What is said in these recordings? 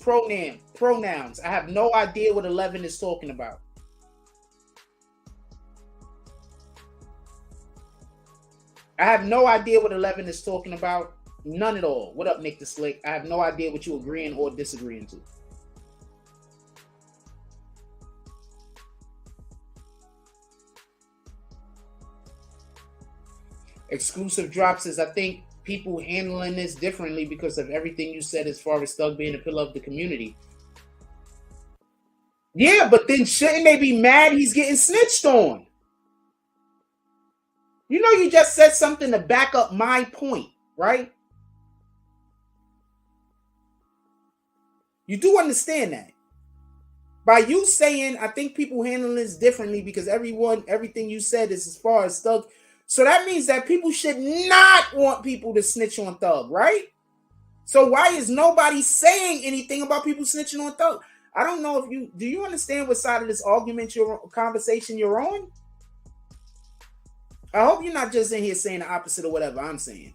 pronouns. I have no idea what 11 is talking about. I have no idea what 11 is talking about. None at all. What up, Nick the Slick? I have no idea what you agreeing or disagreeing to. Exclusive drops is, I think, people handling this differently because of everything you said as far as Thug being a pillar of the community. Yeah, but then shouldn't they be mad he's getting snitched on? You know, you just said something to back up my point, right? You do understand that. By you saying, I think people handle this differently because everything you said is as far as Thug. So that means that people should not want people to snitch on Thug, right? So why is nobody saying anything about people snitching on Thug? I don't know if do you understand what side of this argument, conversation you're on? I hope you're not just in here saying the opposite of whatever I'm saying.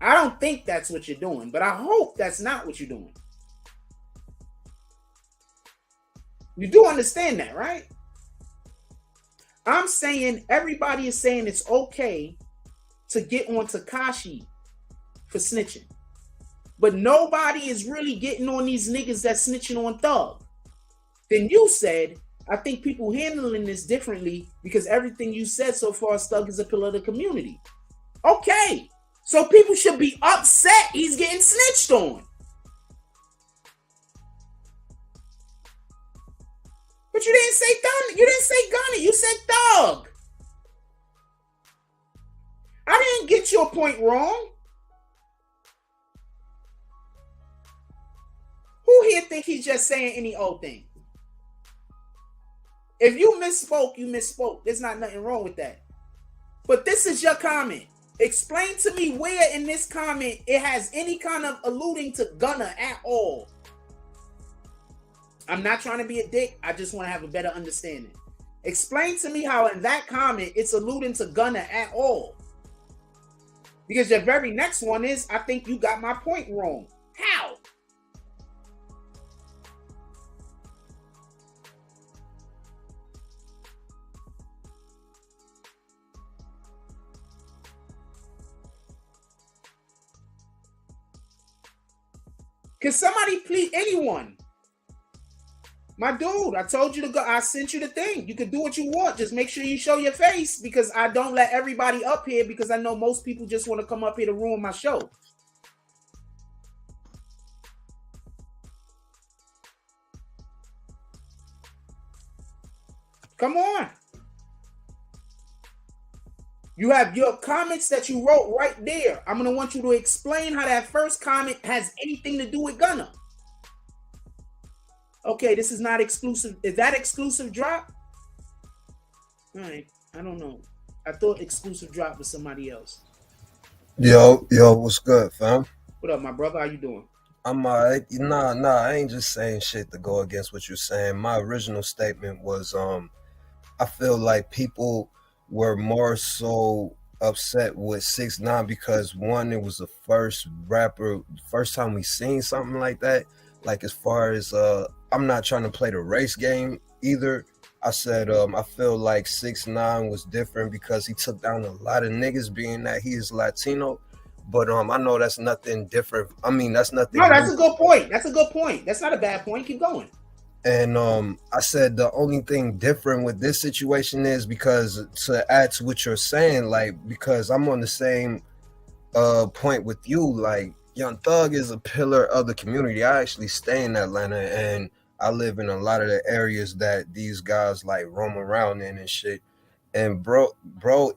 I don't think that's what you're doing, but I hope that's not what you're doing. You do understand that, right? I'm saying everybody is saying it's okay to get on Tekashi for snitching. But nobody is really getting on these niggas that's snitching on Thug. Then you said, I think people handling this differently because everything you said so far as Thug is a pillar of the community. Okay. So people should be upset he's getting snitched on. But you didn't say Gunna. You didn't say Gunna. You said Thug. I didn't get your point wrong. Who here think he's just saying any old thing? If you misspoke, you misspoke. There's not nothing wrong with that. But this is your comment. Explain to me where in this comment it has any kind of alluding to Gunna at all. I'm not trying to be a dick. I just want to have a better understanding. Explain to me how in that comment it's alluding to Gunna at all. Because your very next one is, I think you got my point wrong. How? Can somebody please, anyone? My dude, I told you to go. I sent you the thing. You can do what you want. Just make sure you show your face because I don't let everybody up here because I know most people just want to come up here to ruin my show. Come on. You have your comments that you wrote right there. I'm going to want you to explain how that first comment has anything to do with Gunna. Okay, this is not exclusive. Is that exclusive drop? All right, I don't know. I thought exclusive drop was somebody else. Yo, what's good, fam? What up, my brother? How you doing? I'm alright. Nah, I ain't just saying shit to go against what you're saying. My original statement was, I feel like people were more so upset with 6ix9ine because one, it was the first time we seen something like that. Like as far as I'm not trying to play the race game either. I said I feel like 6ix9ine was different because he took down a lot of niggas being that he is Latino. But I know that's nothing different. I mean, that's nothing. No, that's a good point. That's a good point. That's not a bad point. Keep going. And I said the only thing different with this situation is because to add to what you're saying, like because I'm on the same point with you, like Young Thug is a pillar of the community. I actually stay in Atlanta and I live in a lot of the areas that these guys like roam around in and shit. And bro,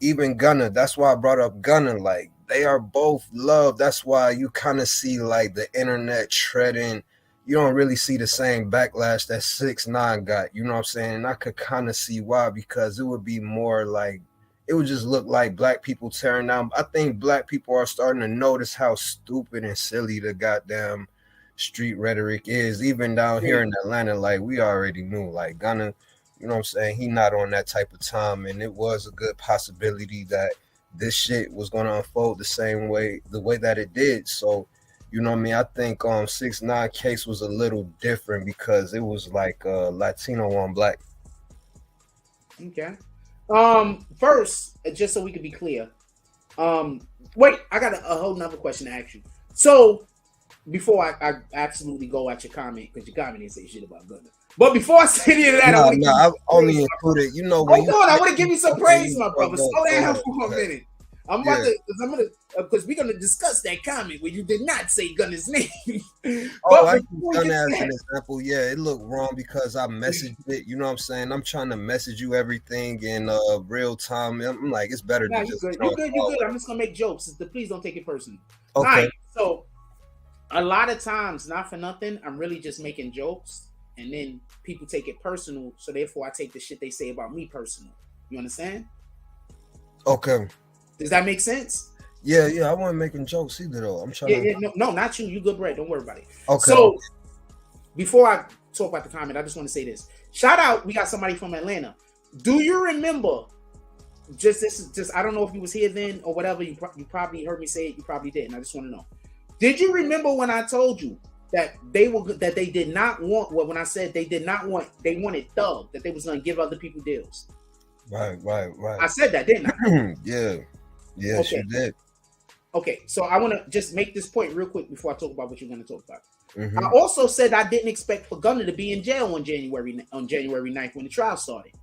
even Gunna, that's why I brought up Gunna. Like they are both loved. That's why you kind of see like the internet treading. You don't really see the same backlash that 6ix9ine got. You know what I'm saying? And I could kind of see why, because it would be more like, it would just look like black people tearing down. I think black people are starting to notice how stupid and silly the goddamn street rhetoric is. Even down here in Atlanta, like we already knew, like Gunna, you know what I'm saying? He not on that type of time. And it was a good possibility that this shit was going to unfold the way that it did. So You know what I mean? I think 6ix9ine case was a little different because it was like Latino on black. Okay. First, just so we can be clear, wait, I got a whole nother question to ask you. So before I absolutely go at your comment, because your comment didn't say shit about Gunna. But before I say any of that, I only included, you know, when I want to give you some praise, my brother. Slow down for a minute. Because we're gonna discuss that comment where you did not say Gunna's name. I use Gunna as an example. Yeah, it looked wrong because I messaged it. You know what I'm saying? I'm trying to message you everything in real time. I'm like, it's better to just. You're good. I'm just gonna make jokes. Please don't take it personally. Okay. All right, so a lot of times, not for nothing, I'm really just making jokes, and then people take it personal. So therefore, I take the shit they say about me personal. You understand? Okay. Does that make sense? Yeah, I wasn't making jokes either, though. I'm trying no, not you. You good, Brett. Don't worry about it. Okay. So, before I talk about the comment, I just want to say this. Shout out, we got somebody from Atlanta. Do you remember, I don't know if you was here then or whatever, you probably heard me say it, you probably didn't. I just want to know. Did you remember when I told you that they did not want, when I said they wanted Thug, that they was going to give other people deals? Right. I said that, didn't I? Yeah, okay. She did. Okay, so I want to just make this point real quick before I talk about what you're going to talk about. Mm-hmm. I also said I didn't expect for Gunna to be in jail on January 9th when the trial started.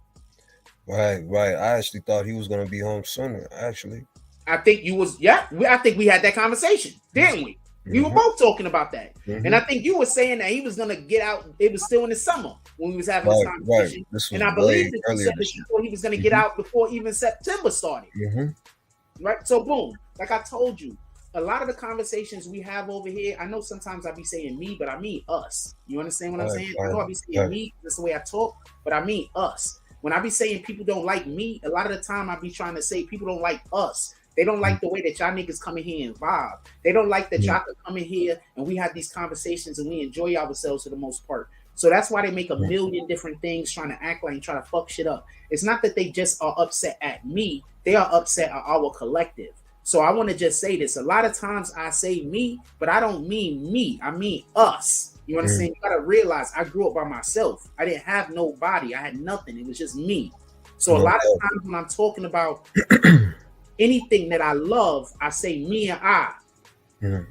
Right. I actually thought he was going to be home sooner, actually. I think you was, I think we had that conversation, didn't we? Mm-hmm. We were both talking about that. Mm-hmm. And I think you were saying that he was going to get out. It was still in the summer when we was having this conversation. Right. And I believe that you said that he was going to get out before even September started. Mm-hmm. Right, so boom, like I told you, a lot of the conversations we have over here, I know sometimes I be saying me, but I mean us. You understand what I'm saying? I know I be saying me, that's the way I talk, but I mean us. When I be saying people don't like me, a lot of the time I be trying to say people don't like us. They don't like the way that y'all niggas come in here and vibe. They don't like that y'all can come in here and we have these conversations and we enjoy ourselves for the most part. So that's why they make a million different things trying to act like and try to fuck shit up. It's not that they just are upset at me. They are upset at our collective. So I want to just say this. A lot of times I say me, but I don't mean me. I mean us. You understand? You got to realize I grew up by myself. I didn't have nobody. I had nothing. It was just me. So a lot of times when I'm talking about anything that I love, I say me and I. All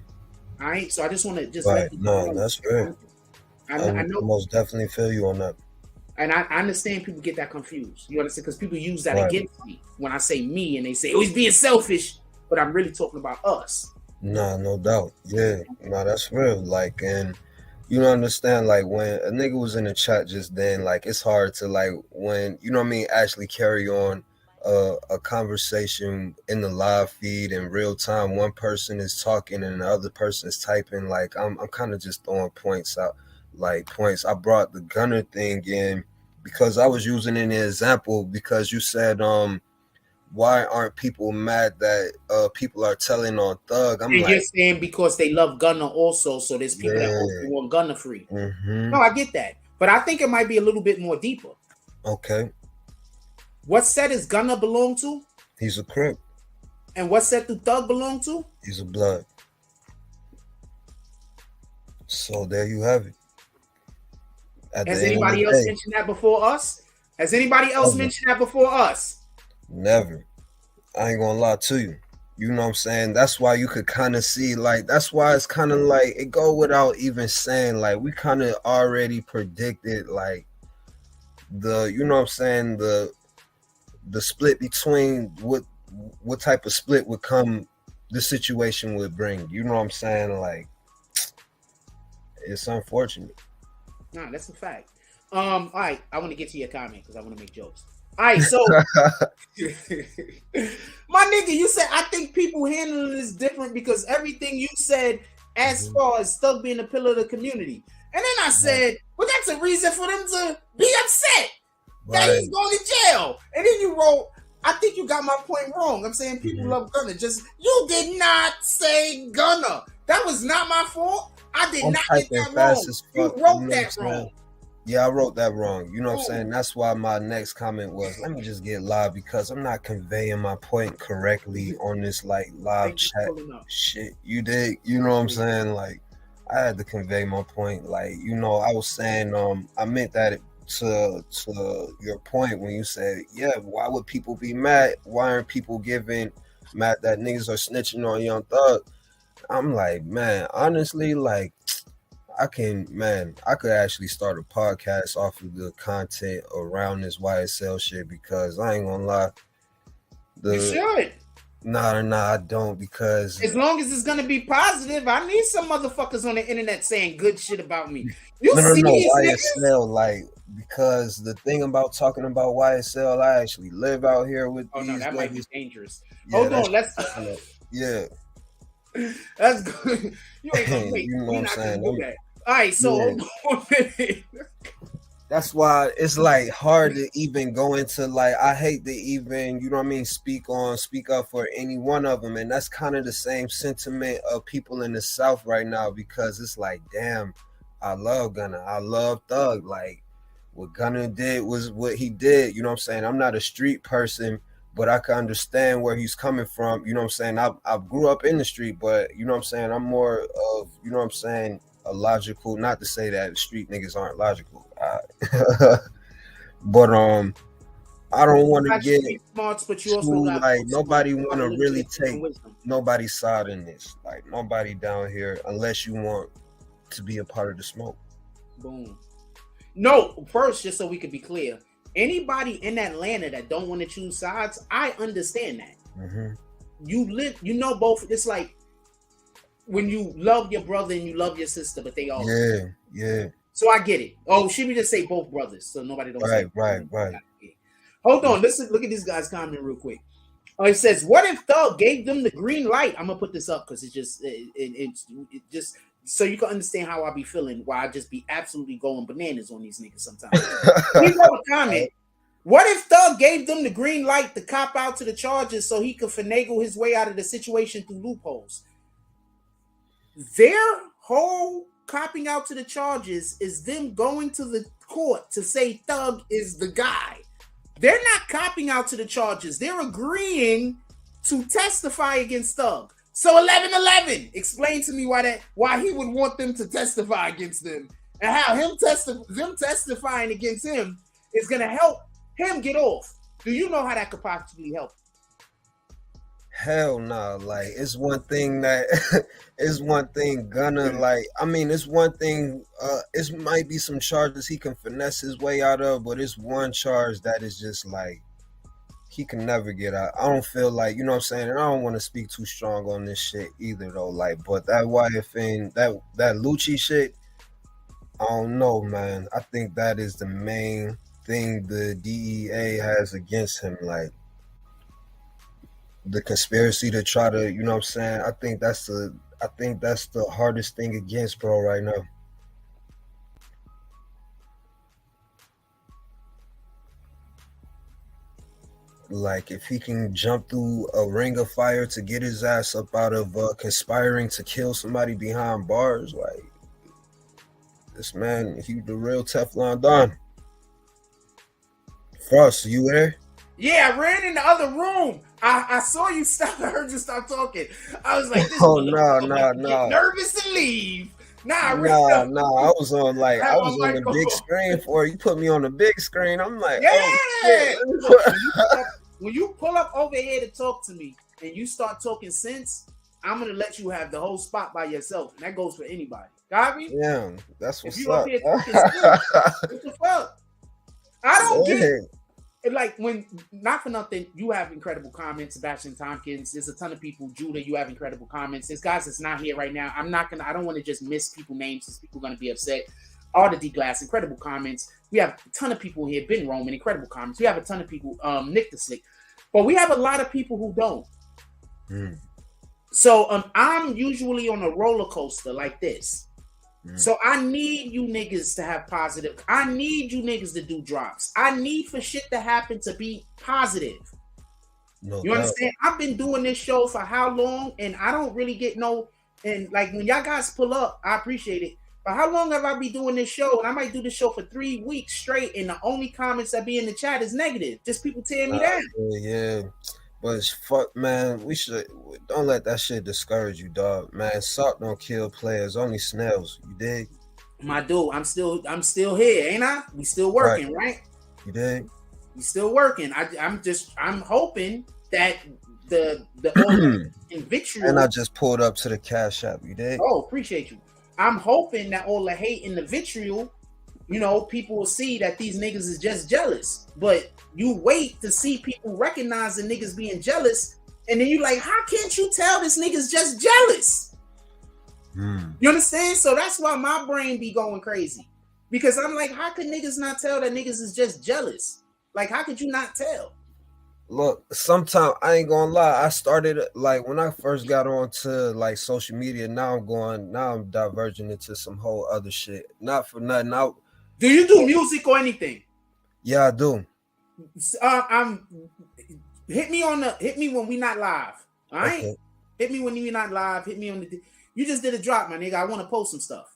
right? So I just want to just let you know. That's great. I know, most definitely feel you on that. And I understand people get that confused. You understand? Because people use that against me when I say me and they say, oh, he's being selfish. But I'm really talking about us. Nah, no doubt. Yeah. No, that's real. Like, and you don't understand, like, when a nigga was in the chat just then, like, it's hard to, like, when, you know what I mean, actually carry on a conversation in the live feed in real time. One person is talking and the other person is typing. Like, I'm kind of just throwing points out. I brought the Gunna thing in because I was using an example because you said why aren't people mad that people are telling on Thug? And like, you're saying because they love Gunna also, so there's people that also want Gunna free. Mm-hmm. No, I get that, but I think it might be a little bit more deeper. Okay. What set does Gunna belong to? He's a Crip. And what set do Thug belong to? He's a Blood. So there you have it. Has anybody else mentioned that before us? Has anybody else mentioned that before us? Never. I ain't gonna lie to you. You know what I'm saying? That's why you could kind of see, like, that's why it's kind of like, it go without even saying, like, we kind of already predicted, like, the, you know what I'm saying, the split between what type of split would come, the situation would bring. You know what I'm saying? Like, it's unfortunate. Nah, that's a fact. All right, I want to get to your comment because I want to make jokes. All right, so my nigga, you said I think people handling this different because everything you said as far as Thug being a pillar of the community. And then I said, well, that's a reason for them to be upset that he's going to jail. And then you wrote, I think you got my point wrong. I'm saying people love Gunna. Just, you did not say Gunna. That was not my fault. I did not get that wrong. You wrote that wrong. Yeah, I wrote that wrong. You know what I'm saying? That's why my next comment was, let me just get live because I'm not conveying my point correctly on this like live chat shit. You did, you know what I'm saying? Like, I had to convey my point. Like, you know, I was saying, I meant that to your point when you said, yeah, why would people be mad? Why aren't people giving mad that niggas are snitching on Young Thug? I'm like, man, honestly, like, I could actually start a podcast off of the content around this YSL shit because I ain't gonna lie. You should. Nah, I don't, because as long as it's gonna be positive, I need some motherfuckers on the internet saying good shit about me. You no, see YSL, like, because the thing about talking about YSL, I actually live out here with these no, that niggas. might be dangerous. Yeah, hold on, let's yeah. That's good. You ain't gonna wait. You know what I'm saying? Do that. All right, so that's why it's like hard to even go into, like, I hate to even, you know what I mean, speak up for any one of them. And that's kind of the same sentiment of people in the South right now, because it's like, damn, I love Gunna, I love Thug. Like, what Gunna did was what he did. You know what I'm saying? I'm not a street person, but I can understand where he's coming from. You know what I'm saying? I grew up in the street, but you know what I'm saying? I'm more of, you know what I'm saying, a logical, not to say that street niggas aren't logical. But I don't want to get smarts, but you also got like nobody want to really take nobody's side in this. Like, nobody down here, unless you want to be a part of the smoke. Boom. No, first, just so we could be clear, anybody in Atlanta that don't want to choose sides, I understand that. Mm-hmm. You know both. It's like when you love your brother and you love your sister, but they all yeah. So I get it. Oh, should we just say both brothers so nobody don't say right. Hold on, listen. Look at this guy's comment real quick. It says, "What if Thug gave them the green light?" I'm gonna put this up because it's just so you can understand how I be feeling. Why I just be absolutely going bananas on these niggas sometimes. We have a comment. What if Thug gave them the green light to cop out to the charges so he could finagle his way out of the situation through loopholes? Their whole copping out to the charges is them going to the court to say Thug is the guy. They're not copping out to the charges. They're agreeing to testify against Thug. So 1111, explain to me why he would want them to testify against them, and how them testifying against him is going to help him get off. Do you know how that could possibly help? Hell no. Like, it's one thing Gunna, like, I mean, it's one thing, it might be some charges he can finesse his way out of, but it's one charge that is just like, he can never get out. I don't feel like, you know what I'm saying, and I don't want to speak too strong on this shit either though, like, but that YFN, that Lucci shit, I don't know, man. I think that is the main thing the DEA has against him, like, the conspiracy to try to, you know what I'm saying? I think that's the hardest thing against bro right now. Like, if he can jump through a ring of fire to get his ass up out of conspiring to kill somebody behind bars, like, this man, he the real Teflon Don. Frost, you there? Yeah, I ran in the other room. I saw you stop. I heard you stop talking. I was like, this no. Nervous and leave. I was on the big screen for you. Put me on the big screen. I'm like, when you pull up over here to talk to me and you start talking sense, I'm gonna let you have the whole spot by yourself, and that goes for anybody. Got me? Yeah, that's what's if you up. Up here talking sense, what the fuck? I don't get it. Like, when, not for nothing, you have incredible comments. Sebastian Tompkins, there's a ton of people. Judah, you have incredible comments. There's guys that's not here right now. I don't want to just miss people names because people are going to be upset. All the D-Glass, incredible comments. We have a ton of people here. Ben Roman, incredible comments. We have a ton of people. Nick the Slick. But we have a lot of people who don't. So I'm usually on a roller coaster like this. So I need you niggas to have positive. I need you niggas to do drops. I need for shit to happen to be positive. You understand? I've been doing this show for how long, and I don't really get no. And like, when y'all guys pull up, I appreciate it. But how long have I been doing this show? And I might do this show for 3 weeks straight, and the only comments that be in the chat is negative. Just people tearing me down. Yeah. But fuck, man, don't let that shit discourage you, dog. Man, salt don't kill players, only snails. You dig? My dude, I'm still here, ain't I? We still working, right? You dig? We still working. I'm hoping that the in vitriol. And I just pulled up to the Cash App. You dig? Oh, appreciate you. I'm hoping that all the hate and the vitriol, you know, people will see that these niggas is just jealous. But you wait to see people recognize the niggas being jealous, and then you like, how can't you tell this nigga's just jealous? You understand? So that's why my brain be going crazy. Because I'm like, how could niggas not tell that niggas is just jealous? Like, how could you not tell? Look, sometimes I ain't gonna lie. I started like when I first got onto like social media. Now I'm diverging into some whole other shit. Not for nothing. Do you do music or anything? Yeah, I do. Hit me when we not live. All right. Okay. Hit me when we not live. Hit me on the. You just did a drop, my nigga. I want to post some stuff.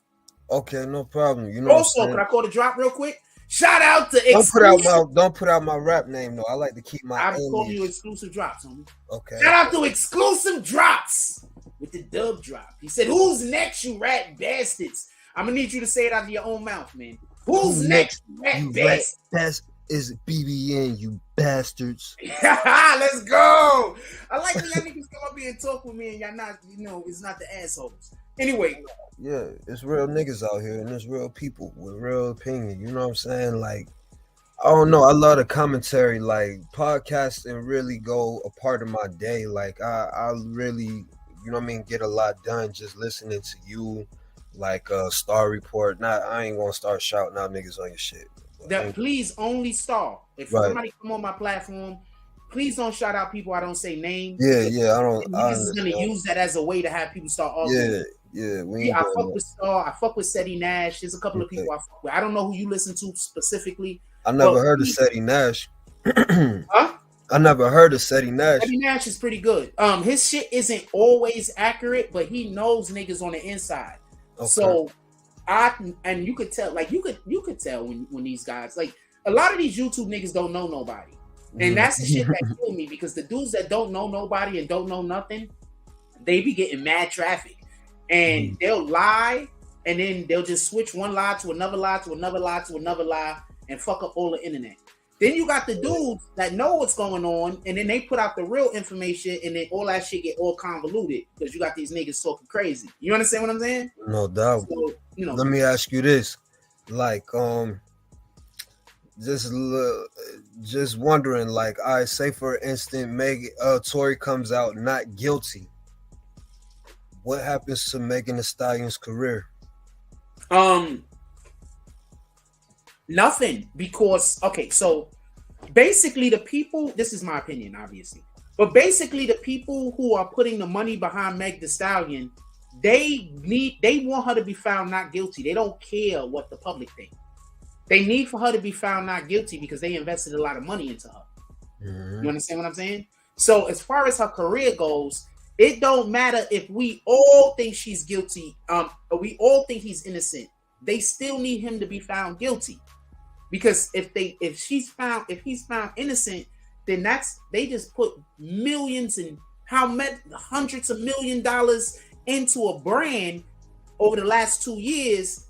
Okay, no problem. You know. Also, can I call the drop real quick? Shout out to XCLUSIVE. Don't put out my rap name though. I like to keep my. I'm calling you exclusive drops, homie. Okay. Shout out to exclusive drops with the dub drop. He said, "Who's next, you rat bastards?" I'm gonna need you to say it out of your own mouth, man. Who's next, you rat bastards? Is BBN, you bastards. Let's go. I like when y'all niggas come up here and talk with me and y'all not, you know, it's not the assholes. Anyway. Yeah, it's real niggas out here and there's real people with real opinion. You know what I'm saying? Like, I don't know. I love the commentary. Like, podcasting really go a part of my day. Like, I really, you know what I mean, get a lot done just listening to you. Like, Star Report. I ain't gonna start shouting out niggas on your shit. That please only Star. If somebody come on my platform, please don't shout out people I don't say names. Yeah, I don't. Niggas is gonna use that as a way to have people start arguing. Yeah. I fuck with Star. I fuck with Seti Nash. There's a couple of people I fuck with. I don't know who you listen to specifically. I never heard of Seti Nash. Huh? I never heard of Seti Nash. Seti Nash is pretty good. His shit isn't always accurate, but he knows niggas on the inside. Okay. So and you could tell, like you could tell when these guys, like a lot of these YouTube niggas don't know nobody. And that's the shit that killed me, because the dudes that don't know nobody and don't know nothing, they be getting mad traffic. And they'll lie, and then they'll just switch one lie to another lie to another lie to another lie and fuck up all the internet. Then you got the dudes that know what's going on, and then they put out the real information, and then all that shit get all convoluted because you got these niggas talking crazy. You understand what I'm saying? No doubt. So, you know. Let me ask you this. Like, just wondering, like, I say for instance, Tory comes out not guilty. What happens to Megan Thee Stallion's career? Nothing, because so basically the people, this is my opinion, obviously, but basically the people who are putting the money behind Meg Thee Stallion, they want her to be found not guilty. They don't care what the public think. They need for her to be found not guilty because they invested a lot of money into her. You understand what I'm saying? So as far as her career goes, it don't matter if we all think she's guilty, or we all think he's innocent. They still need him to be found guilty, because if he's found innocent, then they just put millions and hundreds of $1 million into a brand over the last 2 years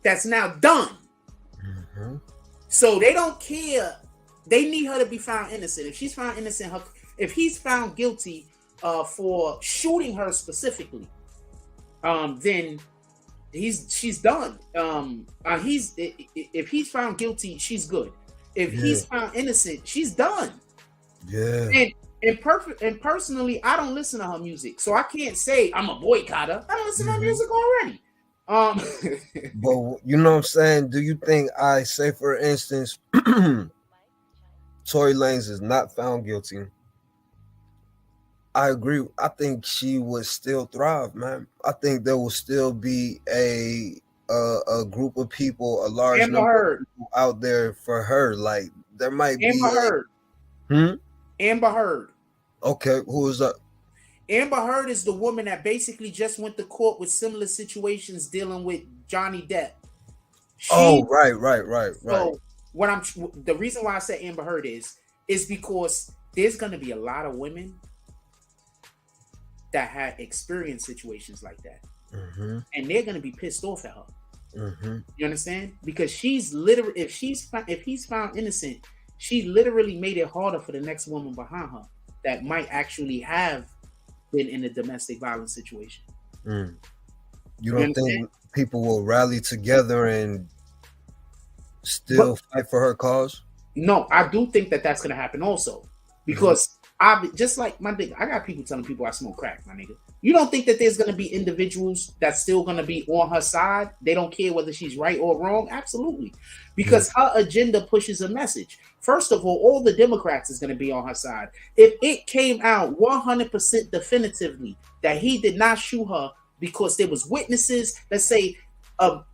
that's now done. So they don't care. They need her to be found innocent. If she's found innocent, if he's found guilty for shooting her specifically, then she's done. If he's found guilty, she's good. If he's found innocent, she's done. Yeah. And personally, I don't listen to her music, so I can't say I'm a boycotter. I don't listen to her music already. But you know what I'm saying? Do you think, I say for instance, Tory Lanez is not found guilty? I agree. I think she would still thrive, man. I think there will still be a group of people, a large number of people out there for her. Like, there might be Amber Heard. Amber Heard. Okay, who is that? Amber Heard is the woman that basically just went to court with similar situations dealing with Johnny Depp. Oh, right. So the reason why I said Amber Heard is because there's gonna be a lot of women that had experienced situations like that, and they're gonna be pissed off at her. You understand? Because she's literally, if he's found innocent, she literally made it harder for the next woman behind her that might actually have been in a domestic violence situation. You don't think people will rally together and still fight for her cause? No, I do think that that's gonna happen also, because just like my nigga, I got people telling people I smoke crack, my nigga. You don't think that there's gonna be individuals that's still gonna be on her side? They don't care whether she's right or wrong. Absolutely, because her agenda pushes a message. First of all the Democrats is gonna be on her side. If it came out 100% definitively that he did not shoot her because there was witnesses, let's say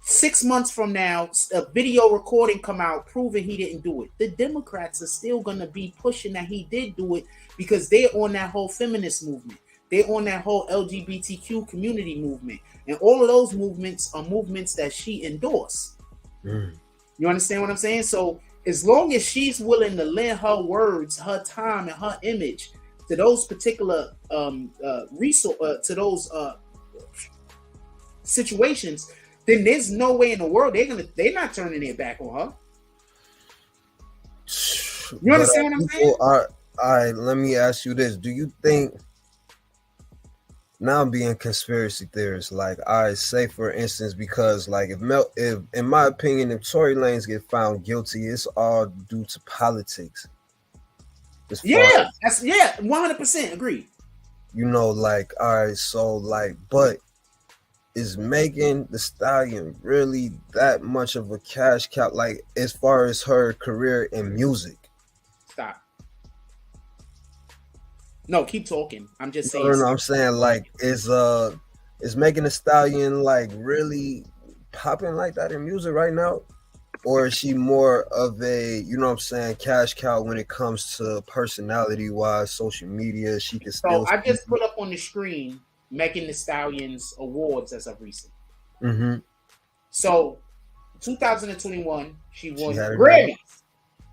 6 months from now, a video recording come out proving he didn't do it, the Democrats are still going to be pushing that he did do it, because they're on that whole feminist movement. They're on that whole LGBTQ community movement. And all of those movements are movements that she endorsed. You understand what I'm saying? So as long as she's willing to lend her words, her time, and her image to those particular to those situations, then there's no way in the world they're not turning their back on her. You understand what I'm saying? All right, let me ask you this. Do you think, now I'm being conspiracy theorist, like, I say for instance, because like if in my opinion, if Tory Lanez get found guilty, it's all due to politics. 100% agreed. You know, like, all right, so like, but is Megan Thee Stallion really that much of a cash cow, like, as far as her career in music? Stop. No, keep talking. I'm just saying. No, I'm saying, like, is Megan Thee Stallion like really popping like that in music right now? Or is she more of a, you know what I'm saying, cash cow when it comes to personality wise, social media? She can still. So I just put up on the screen Megan Thee Stallion's awards as of recent. So 2021, she won Grammys,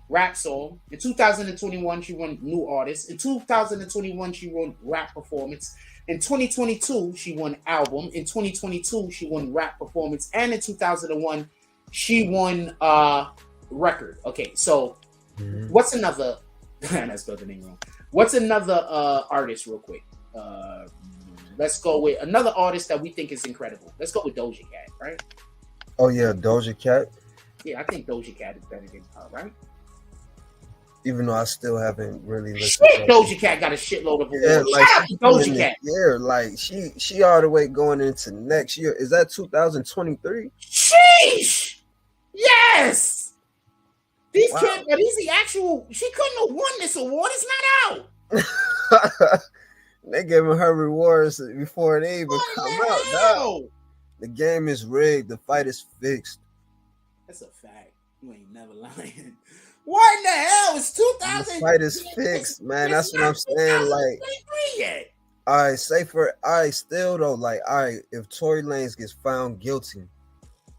rap song. In 2021, she won new artist. In 2021, she won rap performance. In 2022, she won album. In 2022, she won rap performance. And in 2001, she won record. Okay, so what's another? I spelled the name wrong. What's another artist, real quick? Let's go with another artist that we think is incredible. Let's go with Doja Cat, right? Oh yeah, Doja Cat. Yeah, I think Doja Cat is better than her, right? Even though I still haven't really listened. Shit, Doja Cat got a shitload of awards. Yeah, like, shout out to Doja Cat. Yeah, like she all the way going into next year. Is that 2023? Sheesh. Yes. These kids, are these the actual? She couldn't have won this award. It's not out. They giving her rewards before they even come out. No. The game is rigged. The fight is fixed. That's a fact. You ain't never lying. What in the hell? It's 2000. The fight is fixed, man. That's what I'm saying. Like, yet. All right, still though, like, all right, if Tory Lanez gets found guilty,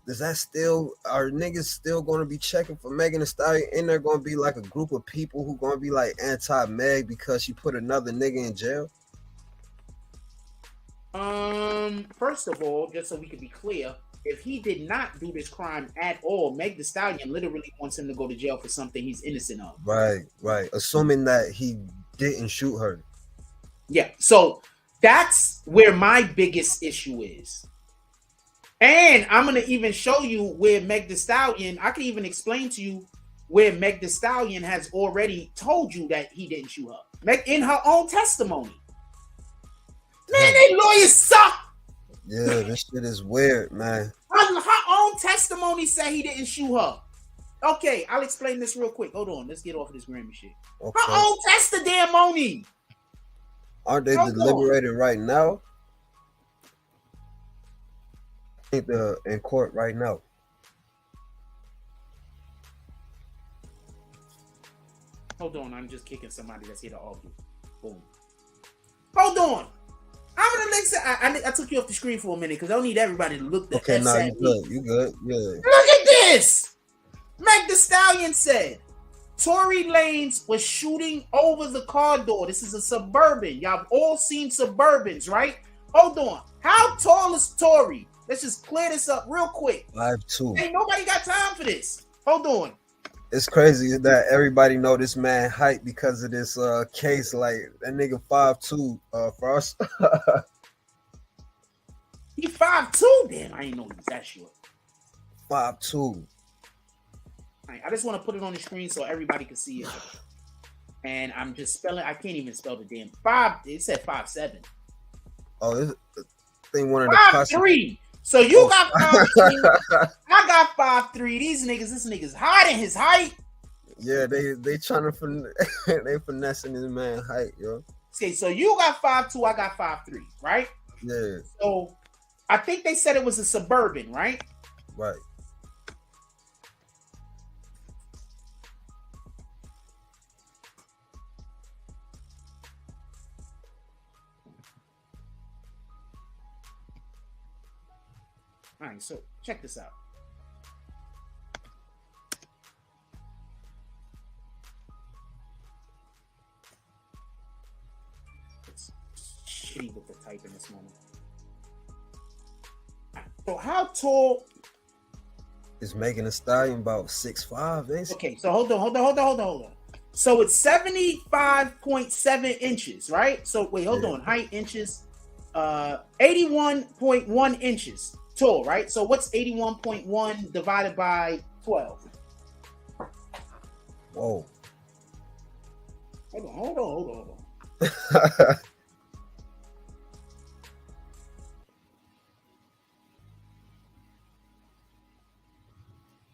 does that still, are niggas still going to be checking for Megan Thee Stallion? And there going to be like a group of people who going to be like anti-Meg because she put another nigga in jail? First of all, just so we can be clear, if he did not do this crime at all, Meg Thee Stallion literally wants him to go to jail for something he's innocent of. Right. Assuming that he didn't shoot her. Yeah, so that's where my biggest issue is. And I'm going to even show you where Meg Thee Stallion, I can even explain to you where Meg Thee Stallion has already told you that he didn't shoot her. Meg, in her own testimony. Man, they lawyers suck. Yeah, this shit is weird, man. Her own testimony said he didn't shoot her. Okay, I'll explain this real quick. Hold on, let's get off of this Grammy shit. Okay. Her own testimony. Aren't they deliberated right now? I think they're in court right now. Hold on, I'm just kicking somebody that's here to argue. Boom. Hold on. I'm no, listen. I took you off the screen for a minute because I don't need everybody to look the Okay, F nah, at you me. good. You good. Yeah. Look at this. Meg Thee Stallion said Tory Lanez was shooting over the car door. This is a Suburban. Y'all have all seen Suburbans, right? Hold on. How tall is Tory? Let's just clear this up real quick. 5'2". Ain't nobody got time for this. Hold on. It's crazy that everybody know this man height because of this case. Like that nigga 5'2". For us, He 5'2". Damn, I ain't know he was that short. 5'2". Right, I just want to put it on the screen so everybody can see it. And I'm just spelling. I can't even spell the damn 5. It said 5'7". Oh, this thing one of the 5'3". So you got 5'3". I got 5'3". These niggas, this nigga's hiding his height. Yeah, they trying to they finessing this man height, yo. Okay, so you got 5'2", I got 5'3", right? Yeah. So I think they said it was a Suburban, right? Right. All right, so check this out. It's shitty with the type in this moment. So how tall? Is Megan Thee Stallion about 6'5", basically? Okay, so hold on. So it's 75.7 inches, right? So wait, hold on. Height inches, 81.1 inches tall, right? So what's 81.1 divided by 12? Whoa. Hold on.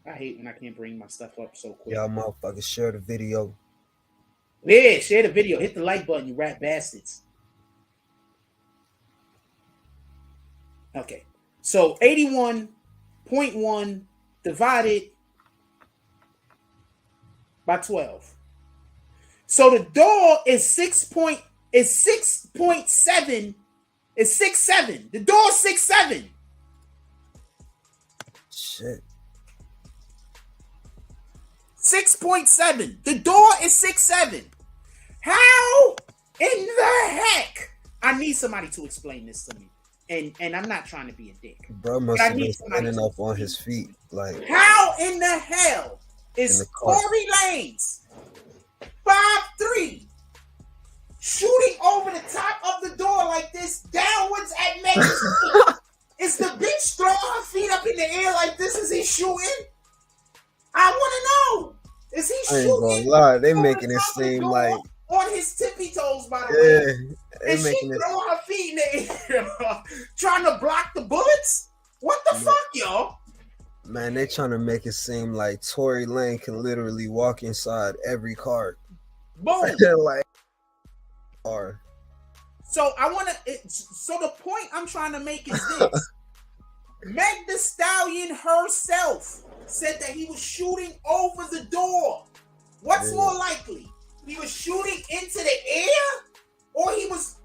I hate when I can't bring my stuff up so quick. Y'all motherfuckers share the video. Yeah, share the video. Hit the like button, you rat bastards. Okay. So 81.1 divided by 12. So the door is 6.7. Is 6'7". The door is 6'7". Shit. 6.7. The door is 6'7". How in the heck? I need somebody to explain this to me. And I'm not trying to be a dick. Bro must have been standing up on his feet. Like, how in the hell is Tory Lanez 5'3" shooting over the top of the door like this downwards at Megan? Is the bitch throwing her feet up in the air like this? Is he shooting? I want to know. Is he shooting? I ain't gonna lie, they making it seem like on his tippy toes, by the way. They Is she throwing her feet in the air, trying to block the bullets? What the fuck, y'all? Man, they trying to make it seem like Tory Lane can literally walk inside every car. Boom. Like, or. So I want to. So the point I'm trying to make is this: Meg Thee Stallion herself said that he was shooting over the door. What's more likely? He was shooting into the air, or he was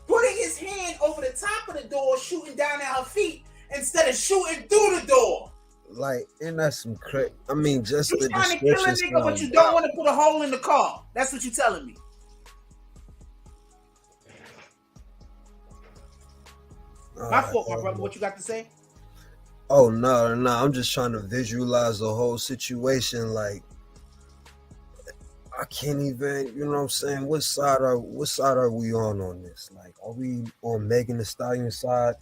putting his hand over the top of the door, shooting down at her feet instead of shooting through the door. Like, and that's some crazy. I mean, just you the trying to kill a nigga, but you don't want to put a hole in the car. That's what you're telling me. My fault, my brother. What you got to say? Oh no. I'm just trying to visualize the whole situation. Like, I can't even, you know what I'm saying? What side are we on this? Like, are we on Megan Thee Stallion's side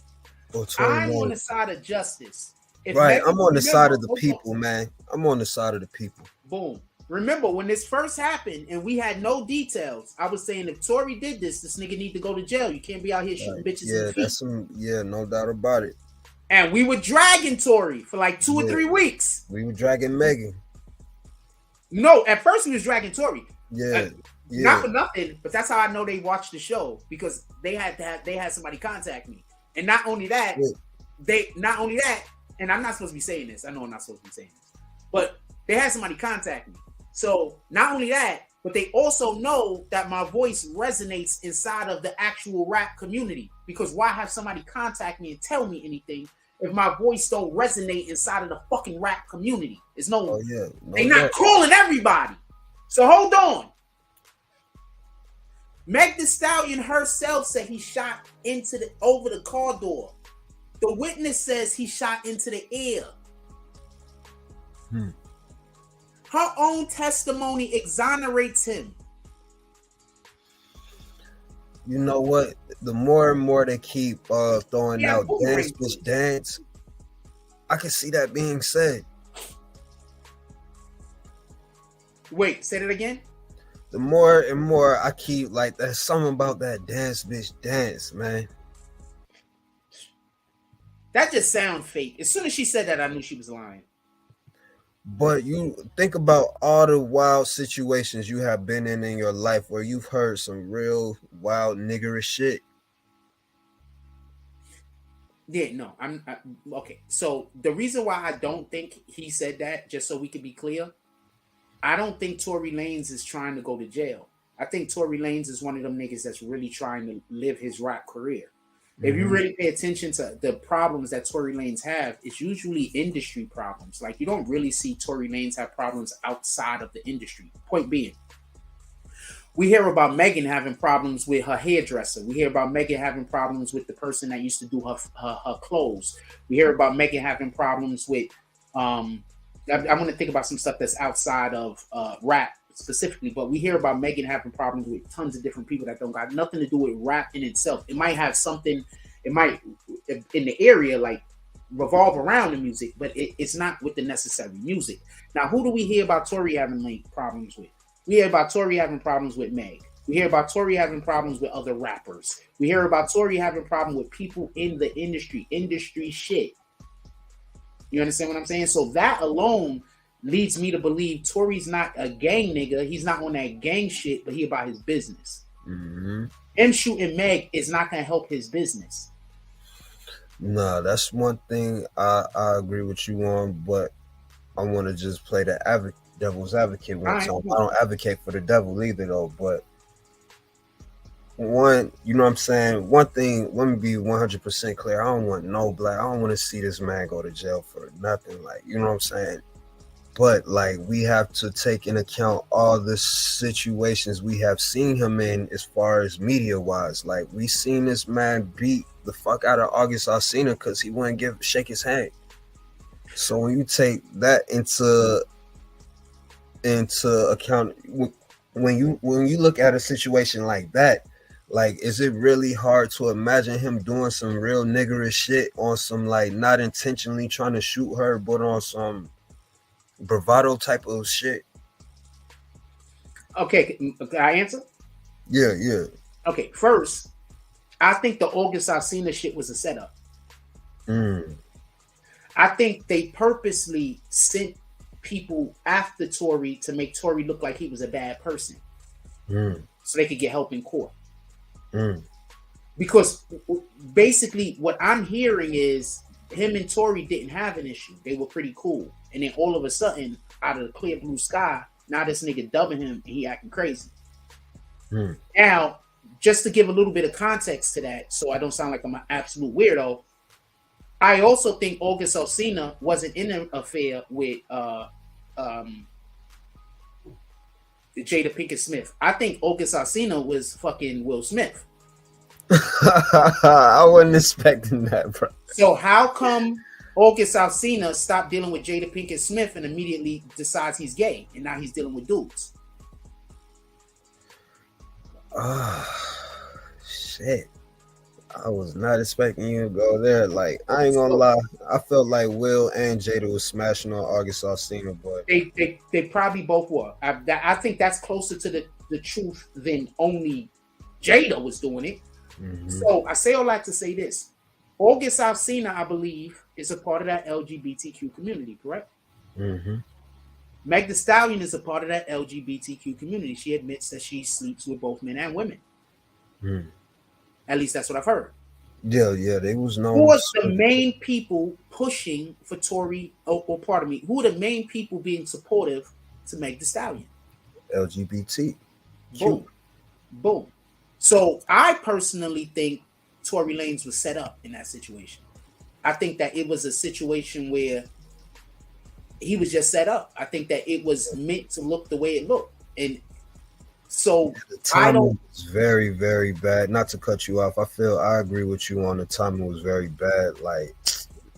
or Tory I'm Lane? on the side of justice. Right, I'm on the side of the people, man. I'm on the side of the people. Boom. Remember when this first happened and we had no details, I was saying if Tory did this nigga need to go to jail. You can't be out here shooting bitches in the feet. No doubt about it. And we were dragging Tory for like 2 or 3 weeks. We were dragging Megan. No, at first we was dragging Tory. Yeah. Not for nothing, but that's how I know they watched the show, because they had somebody contact me. And not only that, and I'm not supposed to be saying this. I know I'm not supposed to be saying this. But they had somebody contact me. So not only that, but they also know that my voice resonates inside of the actual rap community. Because why have somebody contact me and tell me anything if my voice don't resonate inside of the fucking rap community? It's no, Oh yeah, they not calling everybody. So hold on. Meg Thee Stallion herself said he shot into the over the car door. The witness says he shot into the air. Her own testimony exonerates him. You know what? The more and more they keep throwing out dance, bitch, dance, I can see that being said. Wait, say that again? The more and more I keep, like, there's something about that dance, bitch, dance, man. That just sounds fake. As soon as she said that, I knew she was lying. But you think about all the wild situations you have been in your life where you've heard some real wild niggerish shit. Yeah, no, okay. So the reason why I don't think he said that, just so we can be clear, I don't think Tory Lanez is trying to go to jail. I think Tory Lanez is one of them niggas that's really trying to live his rap career. If you really pay attention to the problems that Tory Lanez have, it's usually industry problems. Like, you don't really see Tory Lanez have problems outside of the industry. Point being, we hear about Megan having problems with her hairdresser. We hear about Megan having problems with the person that used to do her clothes. We hear about Megan having problems with, I want to think about some stuff that's outside of rap specifically, but we hear about Megan having problems with tons of different people that don't got nothing to do with rap in itself. It might have something, it might in the area like revolve around the music, but it's not with the necessary music. Now, who do we hear about Tory having problems with? We hear about Tory having problems with Meg. We hear about Tory having problems with other rappers. We hear about Tory having problems with people in the industry shit. You understand what I'm saying? So that alone leads me to believe Tory's not a gang nigga. He's not on that gang shit, but he about his business. Him shooting Meg is not going to help his business. Nah, that's one thing I agree with you on, but I want to just play the devil's advocate one time. I don't advocate for the devil either, though, but one, you know what I'm saying? One thing, let me be 100% clear. I don't want no black. I don't want to see this man go to jail for nothing. Like, you know what I'm saying? But like, we have to take into account all the situations we have seen him in as far as media wise. Like, we seen this man beat the fuck out of August Alsina because he wouldn't shake his hand. So when you take that into account, when you look at a situation like that, like, is it really hard to imagine him doing some real niggerish shit on some, like, not intentionally trying to shoot her, but on some bravado type of shit? Okay, can I answer? Yeah. Okay, first, I think the August Alsina shit was a setup. I think they purposely sent people after Tory to make Tory look like he was a bad person, so they could get help in court. Because basically what I'm hearing is him and Tory didn't have an issue. They were pretty cool. And then all of a sudden, out of the clear blue sky, now this nigga dubbing him and he acting crazy. Now, just to give a little bit of context to that, so I don't sound like I'm an absolute weirdo, I also think August Alsina wasn't in an affair with Jada Pinkett Smith. I think August Alsina was fucking Will Smith. I wasn't expecting that, bro. So how come August Alsina stopped dealing with Jada Pinkett Smith and immediately decides he's gay and now he's dealing with dudes? Shit. I was not expecting you to go there. Like, I ain't gonna lie. I felt like Will and Jada was smashing on August Alsina, but they probably both were. I think that's closer to the truth than only Jada was doing it. So I say all that to say this. August Alsina, I believe, is a part of that LGBTQ community, correct? Meg Thee Stallion is a part of that LGBTQ community. She admits that she sleeps with both men and women. At least that's what I've heard. Yeah, they was known. Who was the main people pushing for Tory, or pardon me, who are the main people being supportive to Meg Thee Stallion? LGBT. Boom. Boom. So I personally think Tory Lanez was set up in that situation. I think that it was a situation where he was just set up. I think that it was meant to look the way it looked. And so the timing was very, very bad. Not to cut you off, I agree with you on the timing was very bad. Like,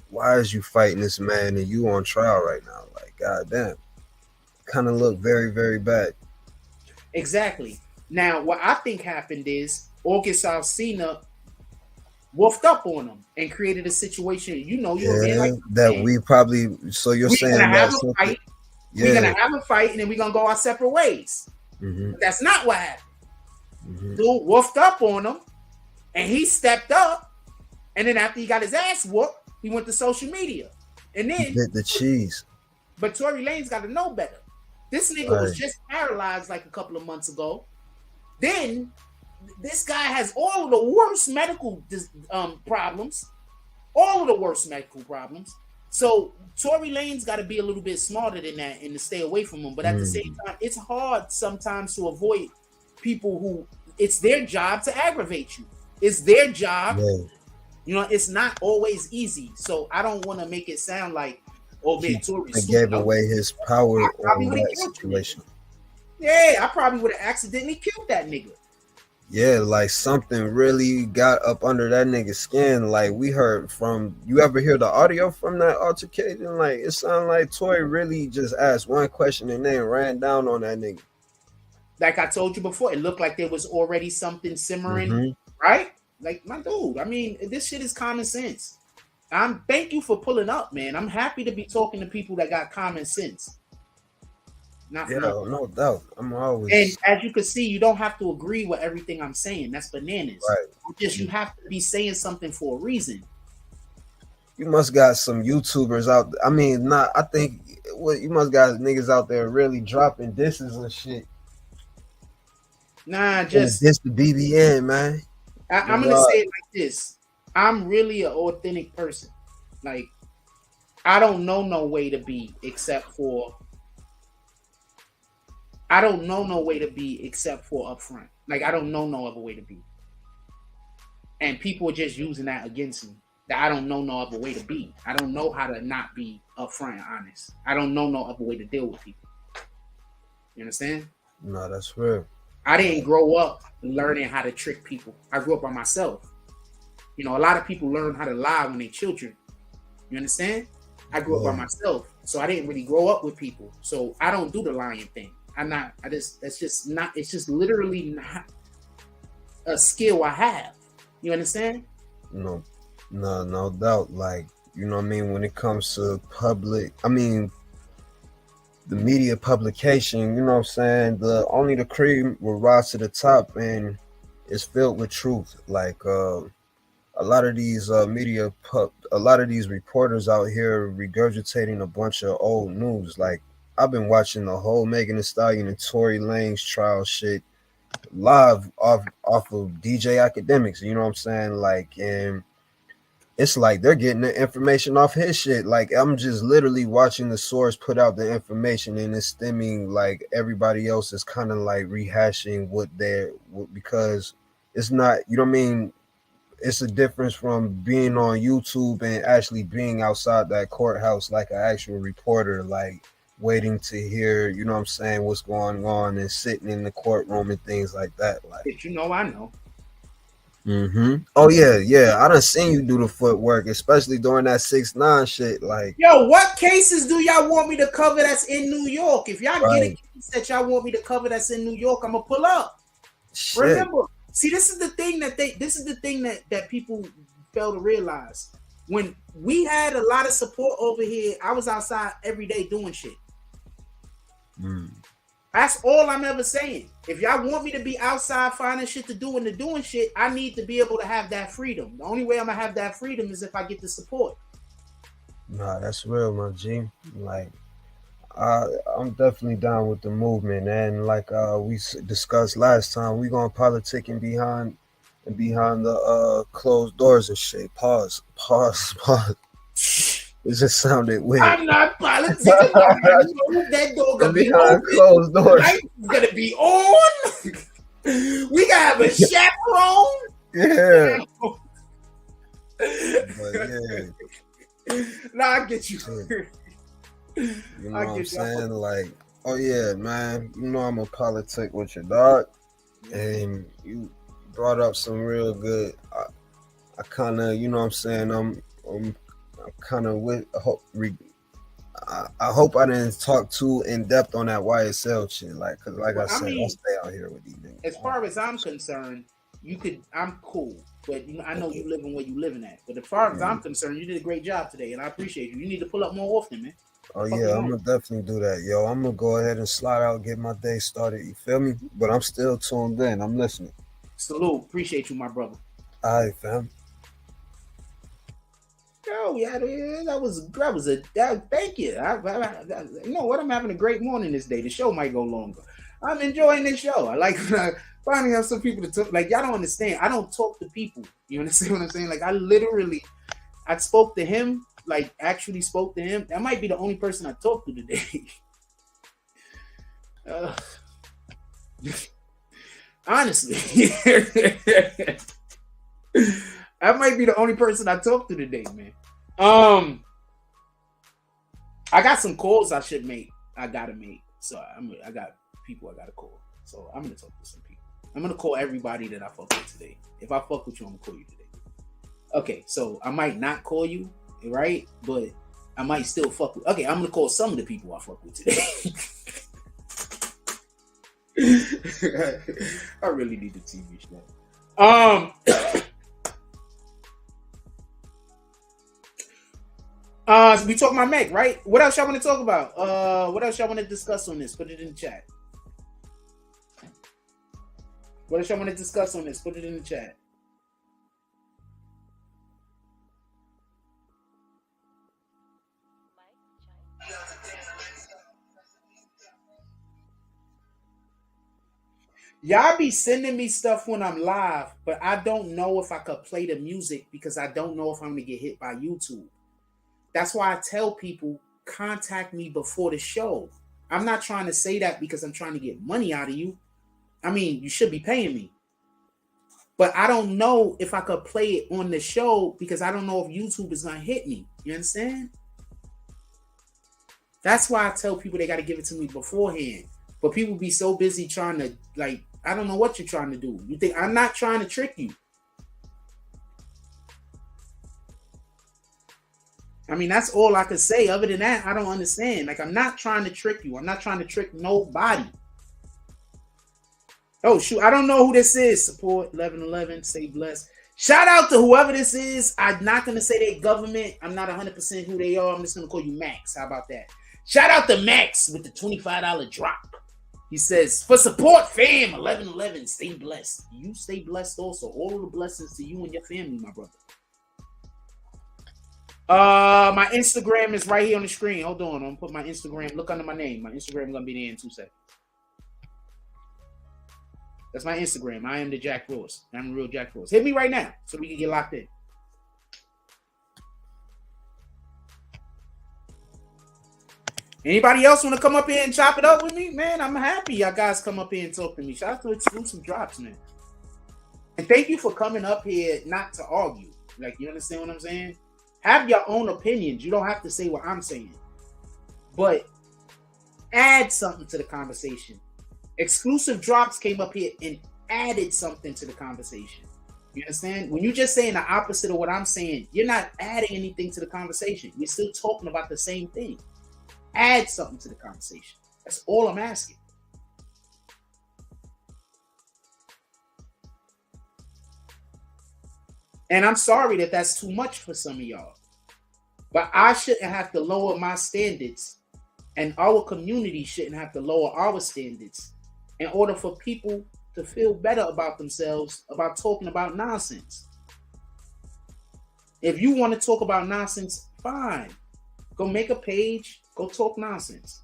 why is you fighting this man and you on trial right now? Like, goddamn, kind of look very, very bad. Exactly. Now, what I think happened is August Alsina woofed up on him and created a situation. You know, you're a man like that man. We probably. So you're saying gonna have that a fight. We're gonna have a fight, and then we're gonna go our separate ways. But that's not what happened. Dude woofed up on him, and he stepped up. And then after he got his ass whooped, he went to social media, and then he bit the cheese. But Tory Lanez got to know better. This nigga was just paralyzed like a couple of months ago. Then this guy has all of the worst medical problems. All of the worst medical problems. So Tory Lanez got to be a little bit smarter than that and to stay away from him. But at the same time, it's hard sometimes to avoid people who it's their job to aggravate you. It's their job. Yeah. You know, it's not always easy. So I don't want to make it sound like, oh man, Tory gave away his power in that situation. Yeah, I probably would have accidentally killed that nigga. Yeah, like something really got up under that nigga's skin. Like we heard from, you ever hear the audio from that altercation? Like it sounded like Tory really just asked one question and then ran down on that nigga. Like I told you before, it looked like there was already something simmering, right? Like my dude, I mean, this shit is common sense. Thank you for pulling up, man. I'm happy to be talking to people that got common sense. No doubt. I'm always. And as you can see, you don't have to agree with everything I'm saying. That's bananas. Right. Just you have to be saying something for a reason. You must got some YouTubers out. I mean, I think you must got niggas out there really dropping disses and shit. Nah, just this the BBN, man. I'm gonna say it like this. I'm really an authentic person. Like, I don't know no way to be except for upfront. Like, I don't know no other way to be. And people are just using that against me. That I don't know no other way to be. I don't know how to not be upfront and honest. I don't know no other way to deal with people. You understand? No, that's real. I didn't grow up learning how to trick people. I grew up by myself. You know, a lot of people learn how to lie when they're children. You understand? I grew up by myself. So I didn't really grow up with people. So I don't do the lying thing. It's just literally not a skill I have. You understand? No doubt. Like, you know what I mean? When it comes to the media publication, you know what I'm saying? The cream will rise to the top and it's filled with truth. Like, a lot of these reporters out here regurgitating a bunch of old news. Like, I've been watching the whole Megan Thee Stallion and Tory Lanez trial shit live off of DJ Academics. You know what I'm saying? Like, and it's like they're getting the information off his shit. Like, I'm just literally watching the source put out the information and it's stemming like everybody else is kind of like rehashing because it's not, you know what I mean? It's a difference from being on YouTube and actually being outside that courthouse like an actual reporter, like waiting to hear, you know what I'm saying, what's going on and sitting in the courtroom and things like that. Like, you know, I know. Oh yeah. I done seen you do the footwork, especially during that 6ix9ine shit. Like, yo, what cases do y'all want me to cover that's in New York? If y'all get a case that y'all want me to cover that's in New York, I'm gonna pull up. Shit. Remember, see, this is the thing that people fail to realize. When we had a lot of support over here, I was outside every day doing shit. That's all I'm ever saying. If y'all want me to be outside finding shit to do and doing shit, I need to be able to have that freedom. The only way I'm gonna have that freedom is if I get the support. Nah, that's real, my G. Like, I'm definitely down with the movement, and like we discussed last time, we gonna politic and behind the closed doors and shit. Pause. It just sounded weird. I'm not politicking. That door gonna be Behind open. closed doors. Lights gonna be on. We gotta have a chaperone. Yeah. But yeah. Nah, I get you. You know what I'm saying? Like, oh yeah, man. You know I'm a politic with your dog. And you brought up some real good. I kind of, you know what I'm saying? I'm kind of with. I hope I didn't talk too in depth on that YSL shit, like, cause like I said, I stay out here with these niggas. As far as I'm concerned, I'm cool, but I know you living where you living at. But as far as I'm concerned, you did a great job today, and I appreciate you. You need to pull up more often, man. Oh yeah, I'm gonna definitely do that, yo. I'm gonna go ahead and slide out, get my day started. You feel me? But I'm still tuned in. I'm listening. Salute, appreciate you, my brother. All right, fam. Oh yeah, that was thank you. You know what? I'm having a great morning this day. The show might go longer. I'm enjoying this show. I like finally have some people to talk. Like, y'all don't understand. I don't talk to people. You understand what I'm saying? Like, I spoke to him. Like, actually spoke to him. That might be the only person I talked to today. Honestly. That might be the only person I talked to today, man. I got some calls I should make. I gotta make. So I got people I gotta call. So I'm gonna talk to some people. I'm gonna call everybody that I fuck with today. If I fuck with you, I'm gonna call you today. Okay, so I might not call you, right? But I might still fuck with. Okay, I'm gonna call some of the people I fuck with today. I really need the TV show. We talking about Meg, right? What else y'all want to talk about? What else y'all want to discuss on this? Put it in the chat. What else y'all want to discuss on this? Put it in the chat. Y'all be sending me stuff when I'm live, but I don't know if I could play the music because I don't know if I'm gonna get hit by YouTube. That's why I tell people, contact me before the show. I'm not trying to say that because I'm trying to get money out of you. I mean, you should be paying me. But I don't know if I could play it on the show because I don't know if YouTube is going to hit me. You understand? That's why I tell people they got to give it to me beforehand. But people be so busy trying to, like, I don't know what you're trying to do. You think I'm not trying to trick you? I mean, that's all I could say. Other than that, I don't understand. Like, I'm not trying to trick you. I'm not trying to trick nobody. Oh, shoot. I don't know who this is. Support 1111. Stay blessed. Shout out to whoever this is. I'm not going to say they government. I'm not 100% who they are. I'm just going to call you Max. How about that? Shout out to Max with the $25 drop. He says, for support, fam, 1111. Stay blessed. You stay blessed also. All of the blessings to you and your family, my brother. My Instagram is right here on the screen. Hold on, I'm gonna put my Instagram. Look under my name. My Instagram is gonna be there in 2 seconds. That's my Instagram. I am the Jack Ross. I'm the real Jack Ross. Hit me right now so we can get locked in. Anybody else want to come up here and chop it up with me? Man, I'm happy y'all guys come up here and talk to me. Shout out to Exclusive Drops, man. And thank you for coming up here not to argue. Like, you understand what I'm saying? Have your own opinions. You don't have to say what I'm saying. But add something to the conversation. Exclusive Drops came up here and added something to the conversation. You understand? When you're just saying the opposite of what I'm saying, you're not adding anything to the conversation. We're still talking about the same thing. Add something to the conversation. That's all I'm asking. And I'm sorry that that's too much for some of y'all. But I shouldn't have to lower my standards, and our community shouldn't have to lower our standards in order for people to feel better about themselves about talking about nonsense. If you want to talk about nonsense, fine. Go make a page. Go talk nonsense.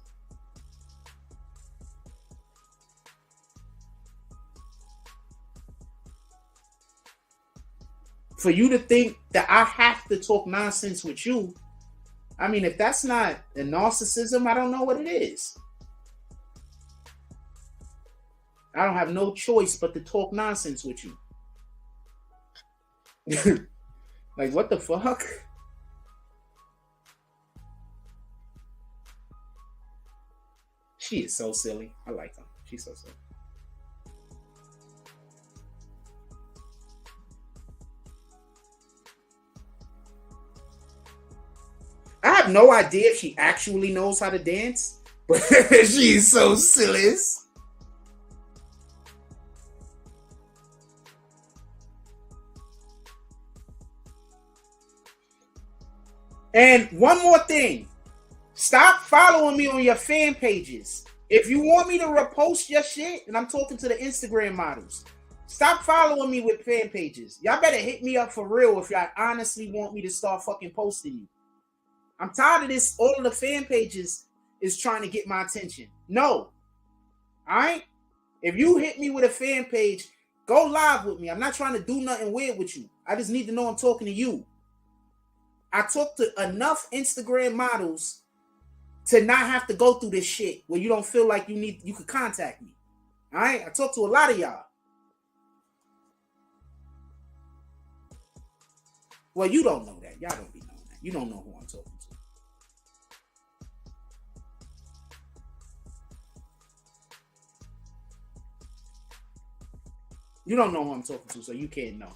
For you to think that I have to talk nonsense with you, I mean, if that's not a narcissism, I don't know what it is. I don't have no choice but to talk nonsense with you. Like, what the fuck? She is so silly. I like her. She's so silly. I have no idea if she actually knows how to dance, but she's so silly. And one more thing. Stop following me on your fan pages. If you want me to repost your shit, and I'm talking to the Instagram models, stop following me with fan pages. Y'all better hit me up for real if y'all honestly want me to start fucking posting you. I'm tired of this. All of the fan pages is trying to get my attention. No. All right? If you hit me with a fan page, go live with me. I'm not trying to do nothing weird with you. I just need to know I'm talking to you. I talk to enough Instagram models to not have to go through this shit where you don't feel like you could contact me. All right? I talk to a lot of y'all. Well, you don't know that. Y'all don't be knowing that. You don't know who I'm talking to. You don't know who I'm talking to, so you can't know.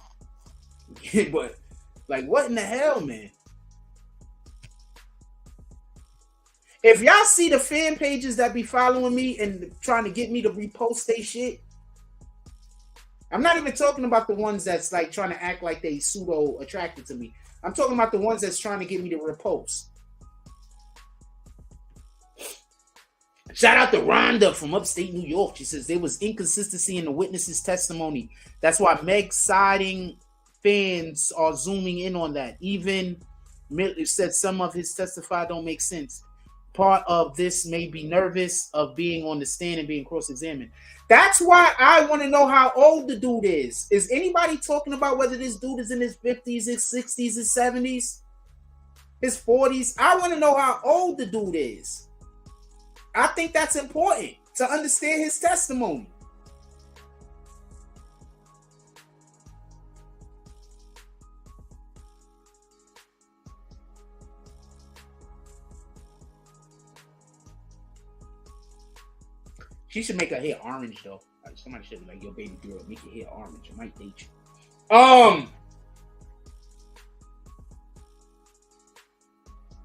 But, like, what in the hell, man? If y'all see the fan pages that be following me and trying to get me to repost they shit, I'm not even talking about the ones that's like trying to act like they pseudo attracted to me. I'm talking about the ones that's trying to get me to repost. Shout out to Rhonda from upstate New York. She says there was inconsistency in the witness's testimony. That's why Meg siding fans are zooming in on that. Even it said some of his testify don't make sense. Part of this may be nervous of being on the stand and being cross-examined. That's why I want to know how old the dude is. Is anybody talking about whether this dude is in his 50s, his 60s, his 70s, his 40s? I want to know how old the dude is. I think that's important to understand his testimony. She should make her hair orange though. Like somebody should be like, "Yo, baby girl, make your hair orange. I might date you."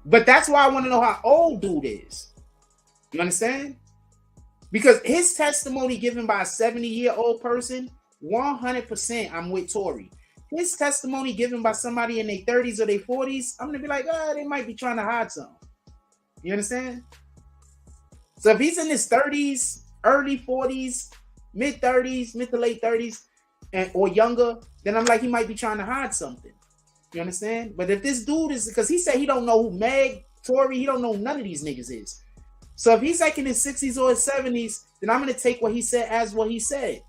But that's why I want to know how old dude is. You understand? Because his testimony given by a 70-year-old person, 100% I'm with Tory. His testimony given by somebody in their 30s or their 40s, I'm going to be like, they might be trying to hide something. You understand? So if he's in his 30s, early 40s, mid 30s, mid to late 30s, or younger, then I'm like, he might be trying to hide something. You understand? But if this dude is, because he said he don't know who Meg, Tory, he don't know who none of these niggas is. So if he's like in his 60s or his 70s, then I'm going to take what he said as what he said.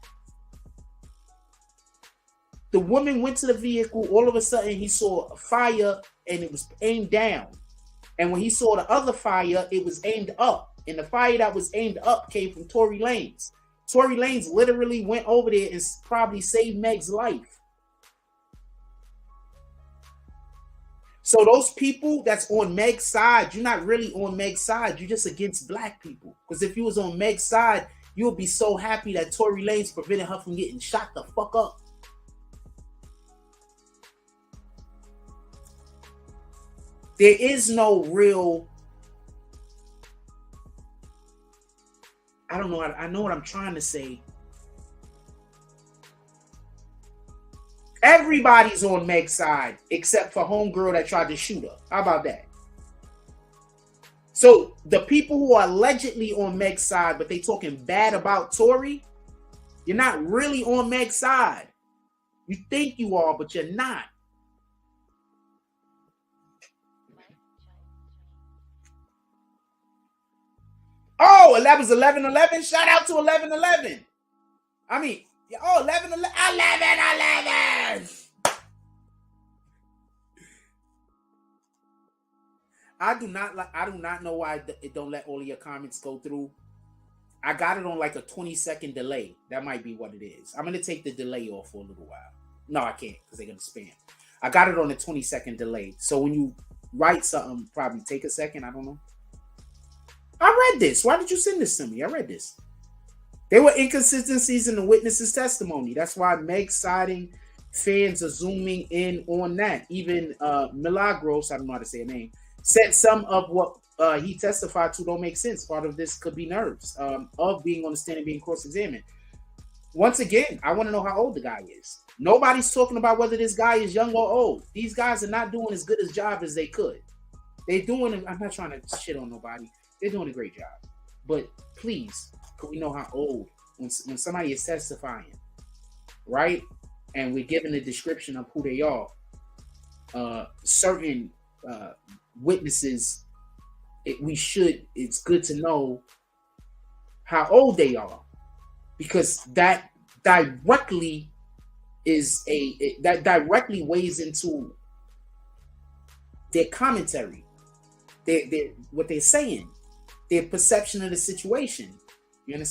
The woman went to the vehicle. All of a sudden, he saw a fire and it was aimed down. And when he saw the other fire, it was aimed up. And the fire that was aimed up came from Tory Lanez. Tory Lanez literally went over there and probably saved Meg's life. So those people that's on Meg's side, you're not really on Meg's side. You're just against black people. Because if you was on Meg's side, you would be so happy that Tory Lanez prevented her from getting shot the fuck up. There is no real... I don't know. I know what I'm trying to say. Everybody's on Meg's side except for homegirl that tried to shoot her. How about that? So the people who are allegedly on Meg's side, but they talking bad about Tory, you're not really on Meg's side. You think you are, but you're not. Oh, that was 11-11. Shout out to 11-11. I mean, 11-11. 11-11. I do not know why it don't let all of your comments go through. I got it on like a 20-second delay. That might be what it is. I'm gonna take the delay off for a little while. No, I can't because they're gonna spam. I got it on a 20-second delay. So when you write something, probably take a second. I don't know. I read this. Why did you send this to me? I read this. There were inconsistencies in the witness's testimony. That's why Meg's siding fans are zooming in on that. Even Milagros, I don't know how to say her name, said some of what he testified to don't make sense. Part of this could be nerves of being on the stand and being cross-examined. Once again, I want to know how old the guy is. Nobody's talking about whether this guy is young or old. These guys are not doing as good a job as they could. They're doing, I'm not trying to shit on nobody. They're doing a great job. But please, could we know how old when somebody is testifying, right? And we're giving a description of who they are. Certain witnesses, it's good to know how old they are, because that directly directly weighs into their commentary, what they're saying, their perception of the situation.